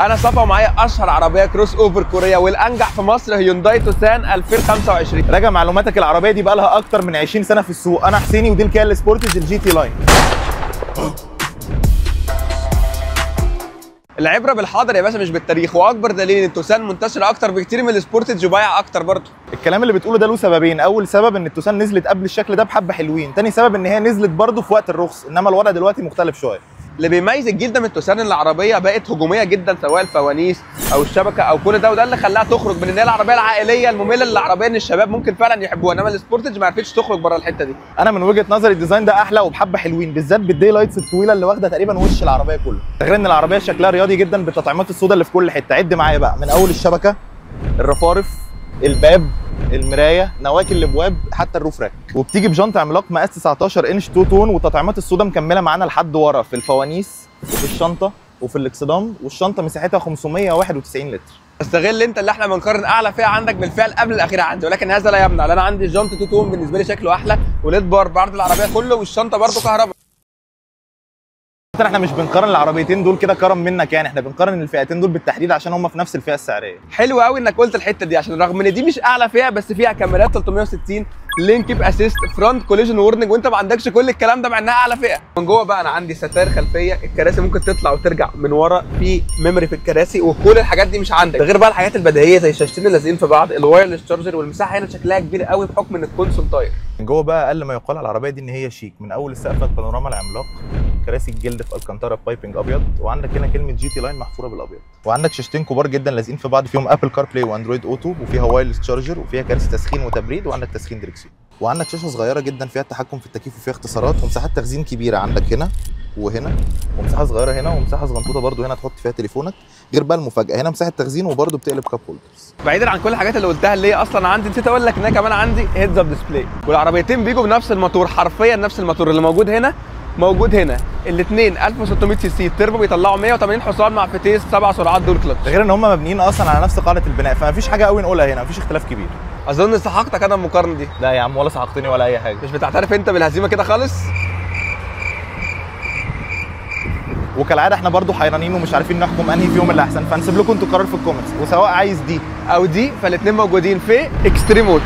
انا صفا ومعايا اشهر عربيه كروس اوفر كوريه والانجح في مصر هيونداي توسان 2025. راجع معلوماتك، العربيه دي بقى لها اكتر من 20 سنه في السوق. انا حسيني ودي الكيا السبورتج الجي تي لاين. العبره بالحاضر يا باشا مش بالتاريخ، واكبر دليل ان التوسان منتشره اكتر بكتير من السبورتج وبايع اكتر برضه. الكلام اللي بتقوله ده له سببين، اول سبب ان التوسان نزلت قبل الشكل ده بحبه حلوين، تاني سبب ان هي نزلت برضه في وقت الرخص، انما الوضع دلوقتي مختلف شويه. اللي بيميز الجيل ده من التوسان ان العربيه بقت هجوميه جدا، سواء الفوانيس او الشبكه او كل ده، وده اللي خلاها تخرج من ان هي العربيه العائليه الممله للعربيه ان الشباب ممكن فعلا يحبوها، انما السبورتج ما عرفتش تخرج بره الحته دي. انا من وجهه نظري الديزاين ده احلى وبحبه حلوين، بالذات بالدي لايتس الطويله اللي واخده تقريبا وش العربيه كله. غير ان العربيه شكلها رياضي جدا بالتطعيمات السوداء اللي في كل حته. عد معايا بقى من اول الشبكه، الرفارف، الباب، المرايه، نواكي الابواب، حتى الروف راك. وبتيجي بجنط عملاق مقاس 19 انش 2 تون، والتطعيمات السوداء مكمله معانا لحد ورا في الفوانيس وفي الشنطه وفي الاكسدام، والشنطه مساحتها 591 لتر. استغل انت اللي احنا بنقارن اعلى فئه عندك بالفئه قبل الاخيره عندي، ولكن هذا لا يمنع ان انا عندي الجنط 2 تون بالنسبه لي شكله احلى، وليد بار بعرض العربيه كله، والشنطه برده كهرباء. احنا مش بنقارن العربيتين دول كده كرم منك، يعني احنا بنقارن الفئتين دول بالتحديد عشان هم في نفس الفئه السعريه. حلو قوي انك قلت الحته دي، عشان رغم ان دي مش اعلى فئه بس فيها كاميرات 360، لينكيب اسيست، فرونت كوليجن وورنينج، وانت ما عندكش كل الكلام ده مع انها اعلى فئه. من جوه بقى انا عندي ستاير خلفيه، الكراسي ممكن تطلع وترجع من ورا، في ميموري في الكراسي، وكل الحاجات دي مش عندك. ده غير بقى الحاجات البديهيه زي الشاشتين اللي لازقين في بعض، الوايرلس تشارجر، والمساحه هنا شكلها كبير قوي بحكم ان الكونسول طاير. من جوه بقى اقل ما يقال على العربيه دي ان هي شيك، من اول السقف البانوراما العملاق، كراسي الجلد في الكانتارا بايبنج ابيض، وعندك هنا كلمه جي تي لاين محفوره بالابيض، وعندك شاشتين كبار جدا لازقين في بعض فيهم ابل كار بلاي واندرويد اوتو، وفيها وايرلس تشارجر، وفيها كراسي تسخين وتبريد، وعندك تسخين دريكسيون، وعندك شاشه صغيره جدا فيها التحكم في التكييف وفيها اختصارات، ومساحات تخزين كبيره عندك هنا وهنا، ومساحه صغيره هنا، ومساحه صغنطوطه برده هنا تحط فيها تليفونك. غير بقى المفاجاه هنا مساحه تخزين وبرده بتقلب كاب هولدرز. بعيدا عن كل الحاجات اللي قلتها اللي هي اصلا عندي، نسيت اقول لك ان انا كمان عندي هيدز اب ديسبلاي، والعربيتين بيجوا بنفس الموتور، حرفيا نفس الموتور اللي موجود هنا موجود هنا. الاثنين 1600 سي سي التربو، بيطلعوا 180 حصان مع فتيس 7 سرعات دول كلتش. غير ان هم مبنيين اصلا على نفس قاعده البناء، فما فيش حاجه قوي نقولها هنا، مفيش اختلاف كبير. اظن سحقتك انا المقارنه دي. لا يا عم ولا سحقتني ولا اي حاجه. مش بتعترف انت بالهزيمه كده خالص؟ وكالعاده احنا برضو حيرانين ومش عارفين نحكم انهي فيهم اللي احسن، فنسيب لكم انتوا القرار في الكومنتس، وسواء عايز دي او دي فالاثنين موجودين في اكستريم اوتو.